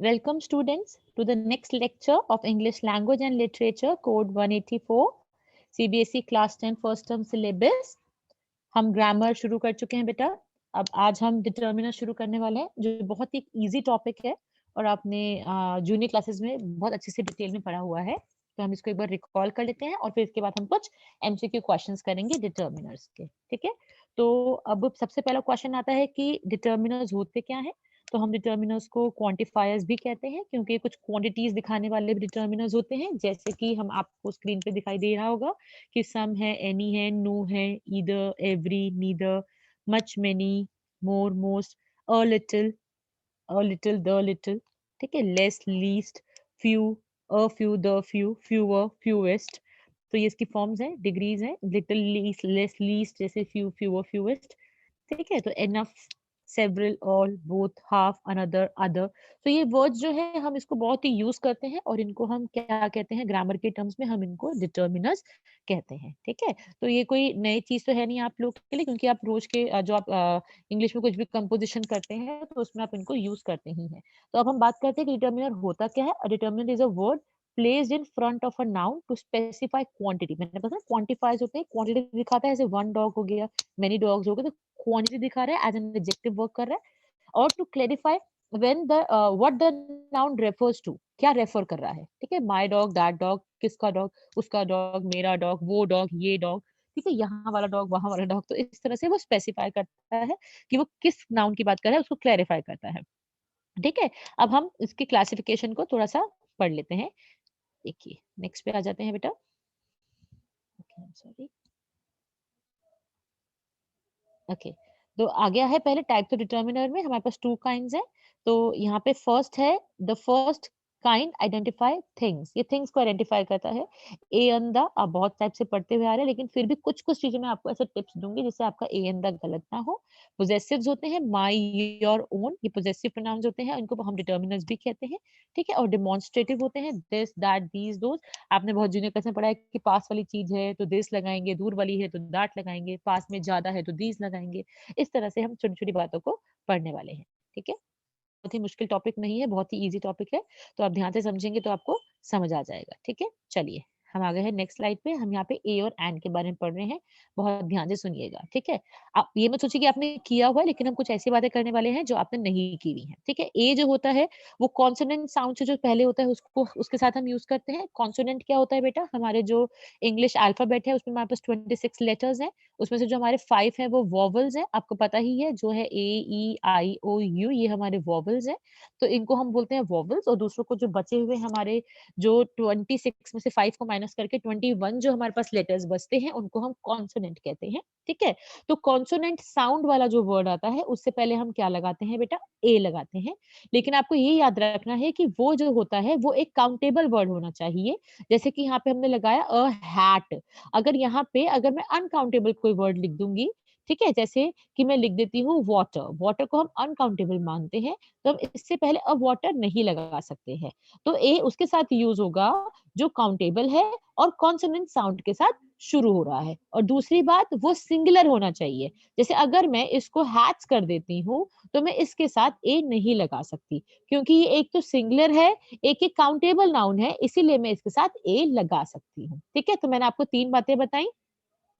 Welcome students to the next lecture of English Language and Literature Code 184 CBSE Class 10 First Term Syllabus। हम grammar शुरू कर चुके हैं बेटा। अब आज हम डिटर्मिनर शुरू करने वाले हैं जो बहुत ही इजी टॉपिक है और आपने जूनियर क्लासेस में बहुत अच्छे से डिटेल में पढ़ा हुआ है। तो हम इसको एक बार रिकॉल कर लेते हैं और फिर इसके बाद हम कुछ एमसीक्यू क्वेश्चंस करेंगे डिटर्मिनर्स के। ठीक है, तो अब सबसे पहला क्वेश्चन आता है कि डिटर्मिनर्स होते क्या है। तो हम डिटर्मिनर्स को क्वांटिफायर्स भी कहते हैं क्योंकि कुछ क्वांटिटीज दिखाने वाले भी डिटर्मिनर्स होते हैं, जैसे कि हम आपको स्क्रीन पे दिखाई दे रहा होगा कि सम है, एनी है, नो है, either, every, neither, much, many, more, most, a little, the little. ठीक है, less, least, few, a few, the few, fewer, fewest. तो ये इसकी फॉर्म्स हैं, डिग्रीज हैं, लिटिल, लीस्ट, लेस, लीस्ट, जैसे फ्यू, फ्यूअर, फ्यूएस्ट। ठीक है, तो enough, several, all, both, half, another, other. तो ये वर्ड्स जो है हम इसको बहुत ही यूज करते हैं और इनको हम क्या कहते हैं, ग्रामर के टर्म्स में हम इनको डिटर्मिनर्स कहते हैं। ठीक है, तो ये कोई नई चीज तो है नहीं आप लोग के लिए, क्योंकि आप रोज के जो आप इंग्लिश में कुछ भी कंपोजिशन करते हैं तो उसमें आप इनको यूज करते ही हैं। तो अब हम बात करते हैं कि डिटर्मिनर होता क्या है। Determiner is a word placed in front of a noun to specify quantity। मैंने बताया क्वांटिफाइज होते हैं, क्वांटिटी दिखाता है, जैसे वन डॉग हो गया, मेनी डॉग्स हो गए, तो क्वांटिटी दिखा रहा है, एज एन एडजेक्टिव वर्क कर रहा है। और to clarify when the what the noun refers to, क्या रेफर कर रहा है। ठीक है, माय डॉग, दैट डॉग, किसका डॉग, उसका डॉग, मेरा डॉग, वो डॉग, ये डॉग। ठीक है, यहाँ वाला डॉग, वहां वाला डॉग। तो इस तरह से वो स्पेसिफाई करता है कि वो किस नाउन की बात कर रहा है, उसको क्लेरिफाई करता है। ठीक है, अब हम इसकी क्लासिफिकेशन को थोड़ा सा पढ़ लेते हैं। देखिए, नेक्स्ट पे आ जाते हैं बेटा। Sorry, okay. तो आ गया है पहले टाइप्स ऑफ डिटर्मिनर में हमारे पास टू काइंड्स है। तो यहाँ पे फर्स्ट है, the first kind identify things. ये थिंग्स को आइडेंटिफाई करता है। ए अंदा आप बहुत टाइप से पढ़ते हुए आ रहे हैं, लेकिन फिर भी कुछ कुछ चीजें मैं आपको ऐसे टिप्स दूंगी जिससे आपका ए अंदा गलत ना हो। पोजेसिव्स होते हैं, माई, योर, ओन, ये पोजेसिव प्रोनाउंस होते हैं, इनको हम डिटर्मिनर्स भी कहते हैं। ठीक है, और डिमॉन्स्ट्रेटिव होते हैं, दिस, दैट, दीज, दोज। आपने बहुत जूनियर क्लास में पढ़ा है कि पास वाली चीज है तो दिस लगाएंगे, दूर वाली है तो दैट लगाएंगे, पास में ज्यादा है तो दीज लगाएंगे। इस तरह से हम छोटी छोटी बातों को पढ़ने वाले हैं। ठीक है, बहुत ही मुश्किल टॉपिक नहीं है, बहुत ही इजी टॉपिक है। तो आप ध्यान से समझेंगे तो आपको समझ आ जाएगा। ठीक है, चलिए हम आ गए हैं नेक्स्ट स्लाइड पे। हम यहाँ पे ए और एन के बारे में पढ़ रहे हैं, बहुत ध्यान से सुनिएगा। ठीक है, आप ये मत सोचिए कि आपने किया हुआ है, लेकिन हम कुछ ऐसी बातें करने वाले हैं जो आपने नहीं की हुई है। ठीक है, ए जो होता है वो कॉन्सोनेंट साउंड से जो पहले होता है उसको उसके साथ हम यूज करते हैं। कॉन्सोनेंट क्या होता है बेटा, हमारे जो इंग्लिश अल्फाबेट है उसमें हमारे पास 26 लेटर्स हैं। उसमें से जो हमारे 5 है वो वॉवल्स हैं, आपको पता ही है, जो है ए, ई, आई, ओ, यू, ये हमारे वॉवल्स हैं। तो इनको हम बोलते हैं वॉवल्स। और दूसरों को जो बचे हुए हमारे जो 26 में से 5 को माइनस करके 21 जो हमारे पास लेटर्स बचते हैं उनको हम कॉन्सोनेंट कहते हैं। ठीक है, तो कॉन्सोनेंट साउंड वाला जो वर्ड आता है उससे पहले हम क्या लगाते हैं बेटा, ए लगाते हैं। लेकिन आपको ये याद रखना है कि वो जो होता है वो एक काउंटेबल वर्ड होना चाहिए। जैसे कि यहाँ पे हमने लगाया अ हैट। अगर यहाँ पे अगर मैं अनकाउंटेबल कोई वर्ड लिख दूंगी, ठीक है, जैसे कि मैं लिख देती हूँ वाटर, वाटर को हम अनकाउंटेबल मानते हैं, तो हम इससे पहले अ वाटर नहीं लगा सकते हैं। तो ए उसके साथ यूज होगा जो काउंटेबल है और कॉन्सोनेंट साउंड के साथ शुरू हो रहा है। और दूसरी बात, वो सिंगुलर होना चाहिए। जैसे अगर मैं इसको हैट्स कर देती हूँ तो मैं इसके साथ ए नहीं लगा सकती, क्योंकि ये एक तो सिंगुलर है, एक काउंटेबल नाउन है, इसीलिए मैं इसके साथ ए लगा सकती हूँ। ठीक है, तो मैंने आपको तीन बातें बताई।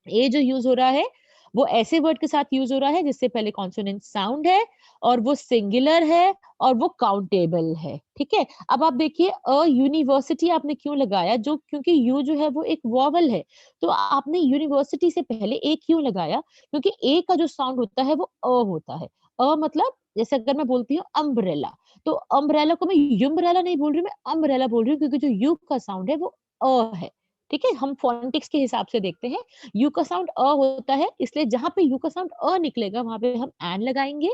ए जो यूज हो रहा है वो ऐसे वर्ड के साथ यूज हो रहा है जिससे पहले कॉन्सोनेंट साउंड है और वो सिंगुलर है और वो काउंटेबल है। ठीक है, अब आप देखिए अ यूनिवर्सिटी आपने क्यों लगाया, जो क्योंकि यू जो है वो एक वॉवल है। तो आपने यूनिवर्सिटी से पहले ए क्यों लगाया, क्योंकि ए का जो साउंड होता है वो अ होता है। अ मतलब जैसे अगर मैं बोलती हूँ अम्ब्रेला, तो अम्ब्रेला को मैं यूम्ब्रेला नहीं बोल रही, मैं अम्ब्रेला बोल रही हूँ, क्योंकि जो यू का साउंड है वो अ है। ठीक है, हम फोनेटिक्स के हिसाब से देखते हैं, यू का साउंड अ होता है, इसलिए जहां पे यू का साउंड अ निकलेगा वहां पे हम एन लगाएंगे।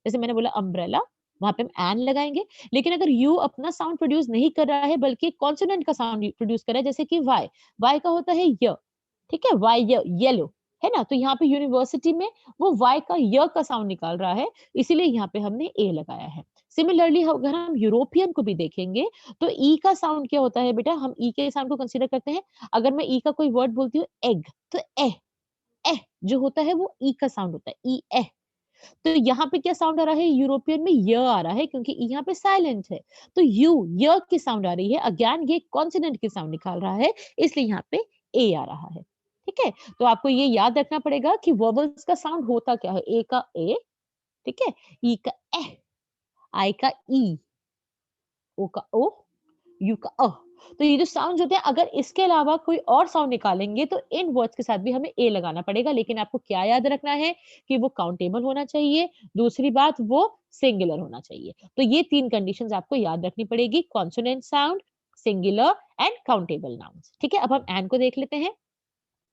जैसे मैंने बोला अम्ब्रेला, वहां पे हम एन लगाएंगे। लेकिन अगर यू अपना साउंड प्रोड्यूस नहीं कर रहा है बल्कि कॉन्सोनेंट का साउंड प्रोड्यूस कर रहा है, जैसे कि वाई, वाई का होता है य। ठीक है, वाई येलो है ना, तो यहाँ पे यूनिवर्सिटी में वो वाई का य का साउंड निकाल रहा है, इसीलिए यहाँ पे हमने ए लगाया है। सिमिलरली अगर हम यूरोपियन को भी देखेंगे तो ई का साउंड क्या होता है बेटा, हम ई के साउंड को कंसीडर करते हैं। अगर मैं ई का कोई वर्ड बोलती हूँ एग, तो ए, एह जो होता है वो ई का साउंड होता है, ई एह। तो यहाँ पे क्या साउंड आ रहा है? यूरोपियन में य आ रहा है क्योंकि यहाँ पे साइलेंट है। तो य की साउंड आ रही है। अगेन ये कॉन्सोनेंट की साउंड निकाल रहा है, इसलिए यहाँ पे ए आ रहा है। ठीक है? तो आपको ये याद रखना पड़ेगा कि वोवेल्स का साउंड होता क्या है? ए का ए, ठीक है? ई का ए, आई का ई, ओ का ओ, यू का अ। तो ये जो साउंड्स होते हैं, अगर इसके अलावा कोई और साउंड निकालेंगे तो इन वर्ड्स के साथ भी हमें ए लगाना पड़ेगा, लेकिन आपको क्या याद रखना है कि वो काउंटेबल होना चाहिए, दूसरी बात वो सिंगुलर होना चाहिए। तो ये 3 कंडीशंस आपको याद रखनी पड़ेगी, consonant sound, singular and countable nouns. ठीक है? अब हम एन को देख लेते हैं।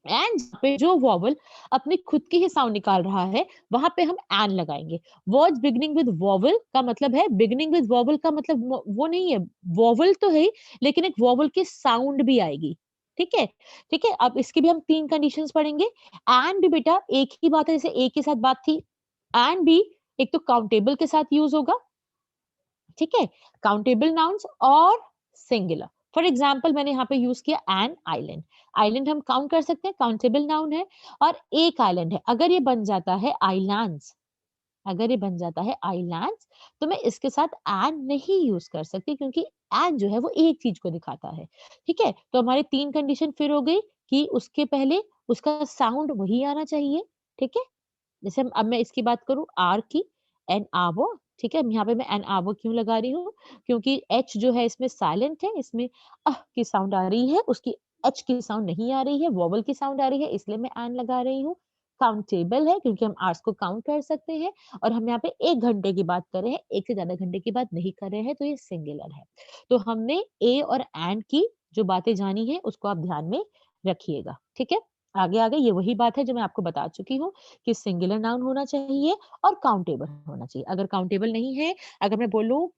एंड जहाँ पे जो वॉवल अपनी खुद की ही साउंड निकाल रहा है, वहाँ पे हम एन लगाएँगे। वर्ड्स बिगिनिंग विद वॉवल का मतलब है, बिगिनिंग विद वॉवल का मतलब वो नहीं है, वॉवल तो है ही, लेकिन एक वॉवल की साउंड भी आएगी। ठीक है? ठीक है? अब इसकी भी हम 3 कंडीशंस पढ़ेंगे। एन भी बेटा एक ही बात है, जैसे ए के साथ बात थी। एन भी एक तो काउंटेबल के साथ यूज़ होगा, ठीक है? काउंटेबल नाउन्स और सिंगुलर। फॉर एग्जांपल मैंने यहाँ पे यूज़ किया एन आइलैंड। आइलैंड हम काउंट कर सकते हैं, काउंटेबल नाउन है और एक आइलैंड है। अगर ये बन जाता है आइलैंड्स, अगर ये बन जाता है आइलैंड्स, तो मैं इसके साथ एन नहीं यूज़ कर सकती क्योंकि एन जो है वो एक चीज़ को दिखाता है। ठीक है? तो हमारी 3 कंडीशन फिर हो गई कि उसके पहले उसका साउंड वही आना चाहिए, ठीक है? जैसे अब मैं इसकी बात करूँ आर की, एन आवो, ठीक है? यहाँ पे मैं एन आवो क्यों लगा रही हूँ? क्योंकि एच जो है इसमें साइलेंट है, इसमें की साउंड आ रही है, उसकी एच की साउंड नहीं आ रही है, वोवेल की साउंड आ रही है, इसलिए मैं एन लगा रही हूँ। काउंटेबल है क्योंकि हम आवर्स को काउंट कर सकते हैं और हम यहाँ पे 1 घंटे की बात कर रहे हैं, 1 से ज़्यादा घंटे की बात नहीं कर रहे हैं, तो ये सिंगुलर है। तो हमने ए और एन की जो बातें जानी हैं, उसको आप ध्यान में रखिएगा, ठीक है? आगे-आगे ये वही बात है जो मैं आपको बता चुकी हूँ कि सिंगुलर नाउन होना चाहिए और काउंटेबल होना चाहिए। अगर काउंटेबल नहीं है, अगर मैं बोलूँ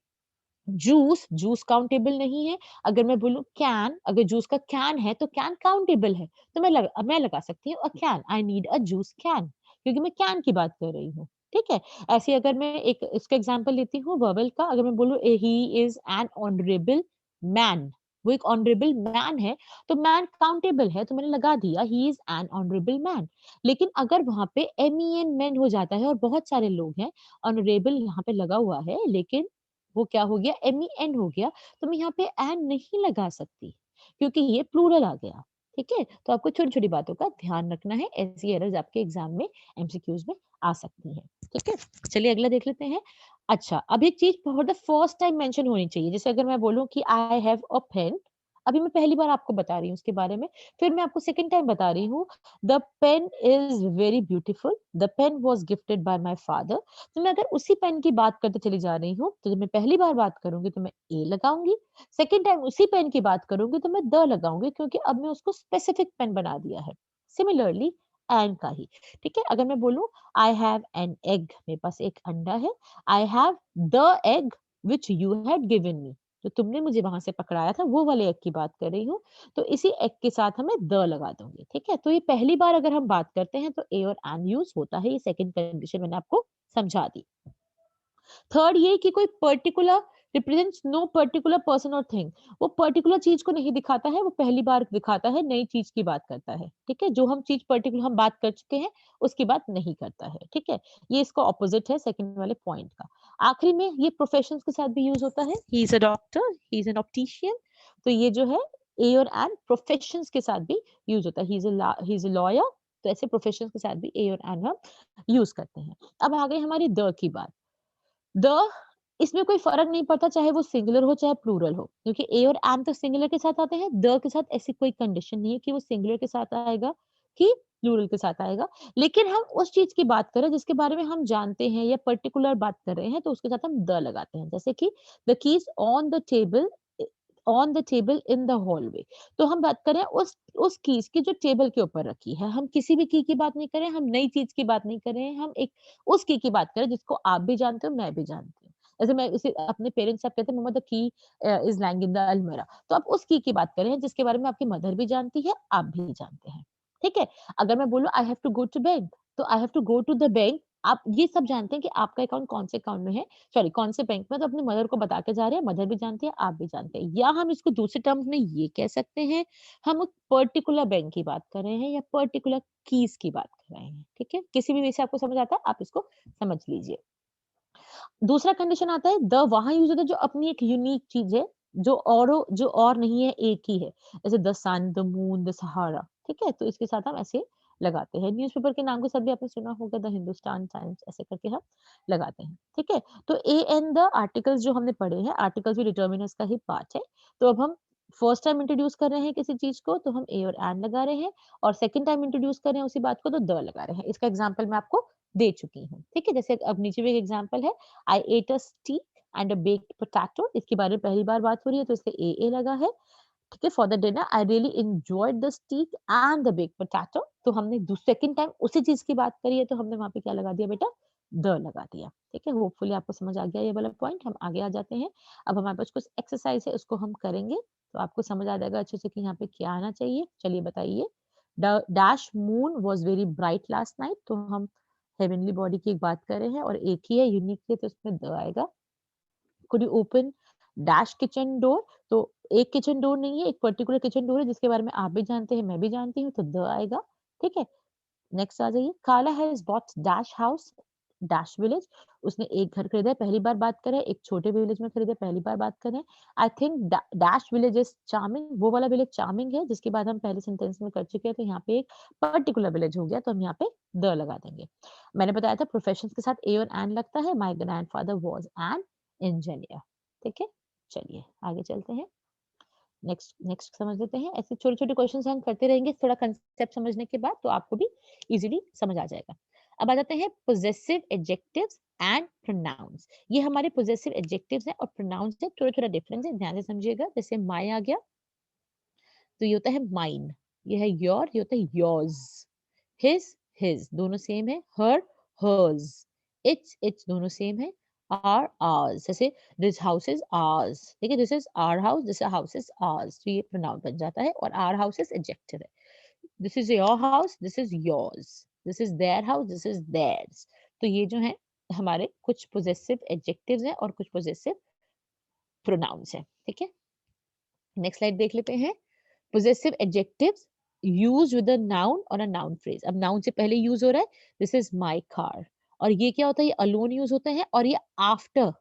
जूस, जूस काउंटेबल नहीं है। अगर मैं बोलूँ कैन, अगर जूस का कैन है तो कैन काउंटेबल है। तो मैं लगा सकती हूँ a can, I need a juice can क्योंकि मैं कैन की बात कर रही हूँ। ठीक है? ऐसे ही अगर मैं एक इसका एग्ज़ाम्पल लेती हूँ वर्बल का, अगर मैं बोलूँ he is an honourable man, वो एक ऑनरेबल मैन है, तो मैन काउंटेबल है तो मैंने लगा दिया he is an honourable man. लेकिन अगर वहाँ पे एम-ई-एन मेन हो जाता है और बहुत सारे लोग हैं, ऑनरेबल यहाँ पे लगा हुआ है लेकिन वो क्या हो गया एम-ई-एन हो गया, तो मैं यहाँ पे एन नहीं लगा सकती, क्योंकि ये प्लूरल आ गया, ठीक है? तो आपको छोटी-छोटी बातों का ध्यान रखना है, ऐसी एरर्स आपके एग्ज़ाम में एमसीक्यूज़ में आ सकती हैं, ठीक है? चलिए अगला देख लेते हैं। अच्छा, अब एक चीज़ for the first time mention होनी चाहिए, जैसे अगर मैं बोलूँ कि आई हैव अ पेन, अभी मैं पहली बार आपको बता रही हूँ उसके बारे में, फिर मैं आपको सेकंड टाइम बता रही हूँ, the pen is very beautiful, the pen was gifted by my father. तो मैं अगर उसी पेन की बात करते चली जा रही हूँ, तो जब मैं पहली बार बात करूँगी तो मैं ए लगाऊँगी, सेकंड टाइम उसी पेन की बात करूँगी तो मैं द लगाऊँगी क्योंकि अब मैं उसको स्पेसिफिक पेन बना दिया है। सिमिलरली एंड का ही, ठीक है? अगर मैं बोलूँ आई हैव एन एग, मेरे पास एक अंडा है, I have the egg which you had given me, तो तुमने मुझे वहाँ से पकड़ाया था वो वाले एग की बात कर रही हूँ, तो इसी एग के साथ हमें द लगा दूँगी, ठीक है? तो ये पहली बार अगर हम बात करते हैं तो ए और एन यूज़ होता है, ये सेकंड कंडीशन मैंने आपको समझा दी। थर्ड ये कि कोई particular represents no particular person और थिंग, वो पर्टिकुलर चीज को नहीं दिखाता है, वो पहली बार दिखाता है, नई चीज की बात करता है, ठीक है? जो हम चीज पर्टिकुलर हम बात कर चुके हैं उसकी बात नहीं करता है, ठीक है? ये इसका ऑपोजिट है सेकंड वाले पॉइंट का। आखिरी में ये प्रोफेशंस के साथ भी यूज होता है, he is a doctor, he is an optician, तो ये जो है ए और एन प्रोफेशंस के साथ भी यूज होता है, ही इज अ लॉयर, तो ऐसे प्रोफेशंस के साथ भी ए और एन हम यूज करते हैं। अब आ गई हमारी द की बात। द इसमें कोई फ़र्क नहीं पड़ता चाहे वो सिंगुलर हो चाहे प्लूरल हो, क्योंकि ए और एम तो सिंगुलर के साथ आते हैं, द के साथ ऐसी कोई कंडीशन नहीं है कि वो सिंगुलर के साथ आएगा कि प्लूरल के साथ आएगा। लेकिन हम उस चीज़ की बात करें जिसके बारे में हम जानते हैं या पर्टिकुलर बात कर रहे हैं तो उसके साथ हम द लगाते हैं। जैसे कि the keys on the table in the hallway, तो हम बात करें उस कीज़ की जो टेबल के ऊपर रखी है। हम किसी भी की बात नहीं कर रहे हैं, हम नई चीज़ की बात नहीं कर रहे हैं, हम एक उस की बात करें जिसको आप भी जानते हो, मैं भी जानती हूँ। जैसे मैं उसे अपने पेरेंट्स से आप कहते हैं मम्मा the key is lying in the अलमीरा, तो आप उस की बात कर रहे हैं जिसके बारे में आपकी मदर भी जानती है, आप भी जानते हैं। ठीक है? अगर मैं बोलूँ I have to go to bank, तो I have to go to the bank आप ये सब जानते हैं कि आपका अकाउंट कौन से अकाउंट में है, सॉरी कौन से बैंक में, तो अपनी मदर को बता के जा रहे हैं, मदर भी जानती है, आप भी जानते हैं। या हम इसको दूसरे टर्म्स में ये कह सकते हैं, हम एक पर्टिकुलर बैंक की बात कर रहे हैं या पर्टिकुलर कीज़ की बात कर रहे हैं, ठीक है? किसी भी वे से आपको समझ आता है, आप इसको समझ लीजिए। दूसरा कंडीशन आता है द वहाँ यूज़ होता है जो अपनी एक यूनिक चीज़ है, जो और नहीं है, एक ही है। जैसे the sun, the moon, the Sahara, ठीक है? तो इसके साथ हम ऐसे लगाते हैं। न्यूज़पेपर के नाम को सब भी आपने सुना होगा द हिंदुस्तान टाइम्स ऐसे करके हम लगाते हैं, ठीक है? तो ए एंड द आर्टिकल्स जो हमने पढ़े हैं, आर्टिकल्स भी डिटरमिनर्स का ही पार्ट है। तो अब हम फर्स्ट टाइम इंट्रोड्यूस कर रहे हैं किसी चीज़ को तो हम ए और एंड लगा रहे हैं और सेकंड टाइम इंट्रोड्यूस कर रहे हैं उसी बात को तो द लगा रहे हैं। इसका एग्जांपल मैं आपको दे चुकी हूँ, ठीक है? जैसे अब नीचे भी एक एग्जांपल है I ate a steak and a baked potato इसके बारे में पहली बार बात हो रही है तो इसलिए ए लगा है। ठीक है? For the dinner I really enjoyed the steak and the baked potato तो हमने सेकंड टाइम उसी चीज़ की बात करी है तो हमने वहाँ पे क्या लगा दिया बेटा? द लगा दिया। ठीक है? होपफुली आपको समझ आ गया ये वाला पॉइंट। हम आगे आ जाते हैं। अब हमारे पास कुछ एक्सरसाइज़ है उसको हम करेंगे तो आपको समझ आ जाएगा अच्छे से कि यहाँ पे क्या आना चाहिए। चलिए बताइए। The dash moon was very bright last night तो हम हेवनली बॉडी की एक बात कर रहे हैं और एक ही है यूनिक है तो इसमें द आएगा। Could you open dash kitchen door तो एक किचन डोर नहीं है, एक पर्टिकुलर किचन डोर है जिसके बारे में आप भी जानते हैं, मैं भी जानती हूँ तो द आएगा, ठीक है? नेक्स्ट आ जाइए काला has bot dash house dash village उसने एक घर खरीदा है पहली बार बात करें एक छोटे विलेज में खरीदा है पहली बार बात करें I think dash village is charming वो वाला विलेज चार्मिंग है जिसके बाद हम पहले सेंटेंस में कर चुके हैं तो यहाँ पे एक पर्टिकुलर विलेज हो गया तो हम यहाँ पे द लगा देंगे मैंने बताया था प्रोफेशन के साथ ए और एन लगता है माई ग्रैंडफादर वाज एन इंजीनियर ठीक है चलिए आगे चलते हैं नेक्स्ट नेक्स्ट समझ लेते हैं ऐसे छोटे-छोटे क्वेश्चंस हम करते रहेंगे थोड़ा कांसेप्ट समझने के बाद तो आपको भी इजीली समझ आ जाएगा। अब आ जाते हैं पोजेसिव एडजेक्टिव्स एंड प्रोनाउंस ये हमारे पोजेसिव एडजेक्टिव्स हैं और प्रोनाउंस है थोड़ा-थोड़ा डिफरेंस है ध्यान से समझिएगा जैसे माय आ गया तो ये होता है माइन ये है योर ये होता है योर्स हिज दोनों सेम है हर हर्स इट्स दोनों सेम है आर आर्स जैसे दिस हाउस इज आर्स ठीक है this is our house this house is ours तो ये प्रोनाउन बन जाता है और आवर हाउस इज एडजेक्टिव है this is your house this is yours this is their house this is theirs तो ये जो है हमारे कुछ पोजेसिव एडजेक्टिव्स हैं और कुछ पोजेसिव प्रोनाउंस हैं ठीक है नेक्स्ट स्लाइड देख लेते हैं possessive adjectives used with a noun or a noun phrase अब noun से पहले यूज हो रहा है this is my car और ये क्या होता है ये alone यूज होते हैं और ये after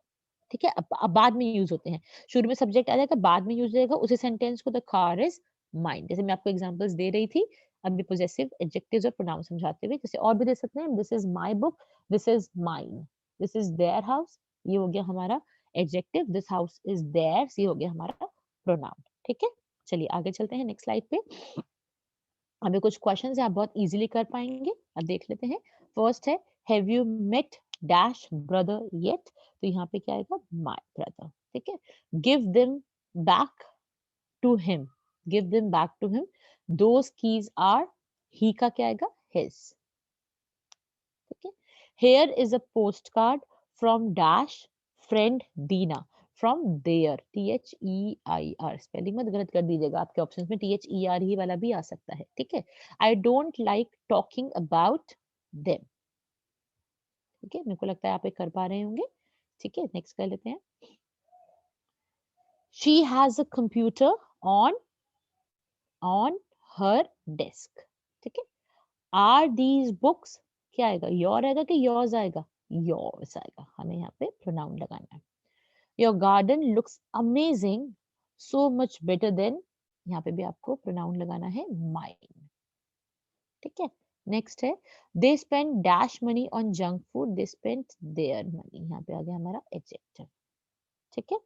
ठीक है अब बाद में यूज होते हैं शुरू में सब्जेक्ट आ जाएगा बाद में यूज रहेगा उसी सेंटेंस को द कार इज माइन जैसे मैं आपको एग्जांपल्स दे रही थी अभी पोजेसिव एडजेक्टिव्स और प्रोनाउन समझाते हुए जैसे और भी दे सकते हैं this is my book this is mine this is their house ये हो गया हमारा adjective this house is theirs ये हो गया हमारा प्रोनाउन ठीक है चलिए आगे चलते हैं नेक्स्ट स्लाइड पे अभी कुछ क्वेश्चंस हैं आप बहुत इजीली कर पाएंगे अब देख लेते हैं फर्स्ट है have you met dash brother yet तो यहाँ पे क्या आएगा माय ब्रदर ठीक है give them back to him give them back to him those keys are he का क्या आएगा हिज ठीक है here is a post card from dash friend Dina from there THEIR spelling मत गलत कर दीजिएगा आपके ऑप्शंस में THER ही वाला भी आ सकता है ठीक है I don't like talking about them ठीक है मेरे को लगता है आप ये कर पा रहे होंगे ठीक है नेक्स्ट कर लेते हैं she has a computer on on her desk ठीक है आर दीज बुक्स क्या आएगा योर आएगा कि योर्स आएगा योर्स आएगा हमें यहाँ पे प्रोनाउन लगाना है your garden looks amazing so much better than यहाँ पे भी आपको प्रोनाउन लगाना है माइन ठीक है नेक्स्ट है they spend dash money on junk food they spend their money यहाँ पे आ गया हमारा एडजेक्टिव ठीक है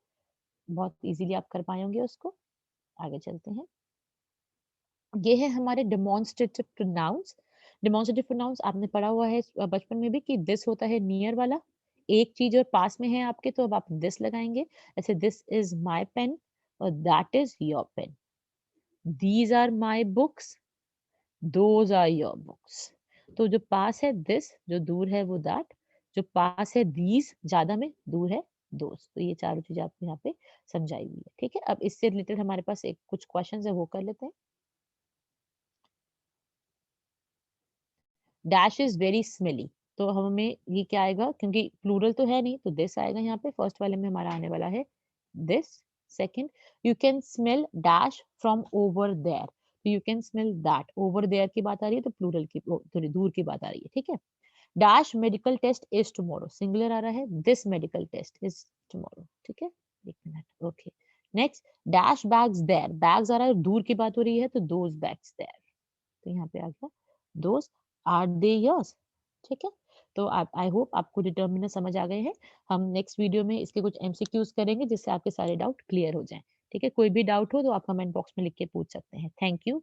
बहुत इजीली आप कर पाएंगे उसको आगे चलते हैं ये है हमारे डेमोन्स्ट्रेटिव प्रोनाउंस डेमोन्स्ट्रेटिव प्रोनाउंस आपने पढ़ा हुआ है बचपन में भी कि दिस होता है नियर वाला एक चीज और पास में है आपके तो अब आप दिस लगाएंगे ऐसे दिस इज माय पेन और that is your pen these are my books those are your books तो जो पास है दिस जो दूर है वो दैट जो पास है दीज ज्यादा में दूर है दोस्त तो ये चारों चीजें आपको यहाँ पे समझाई हुई है ठीक है अब इससे रिलेटेड हमारे पास एक कुछ क्वेश्चन है वो कर लेते हैं डैश इज वेरी स्मेली तो हमें ये क्या आएगा, क्योंकि प्लूरल तो है नहीं, तो दिस आएगा यहाँ पे। फर्स्ट वाले में हमारा आने वाला है this. Second, you can smell dash from over there, तो you can smell that, over there की बात आ रही है, तो प्लूरल की, थोड़ी दूर की बात आ रही है, ठीक है। Dash medical test is tomorrow, singular आ रहा है, this medical test is tomorrow, ठीक है। एक minute, okay. Next, dash bags there, bags आ रहा है, दूर की बात हो रही है, तो दोज बैग्स देयर, तो यहाँ पे आ गया दोज आर दे योर्स, ठीक है। तो आप, आई होप आपको डिटर्मिनर समझ आ गए हैं। हम नेक्स्ट वीडियो में इसके कुछ एमसीक्यूज करेंगे जिससे आपके सारे डाउट क्लियर हो जाएं, ठीक है। कोई भी डाउट हो तो आप कमेंट बॉक्स में लिख के पूछ सकते हैं। Thank you.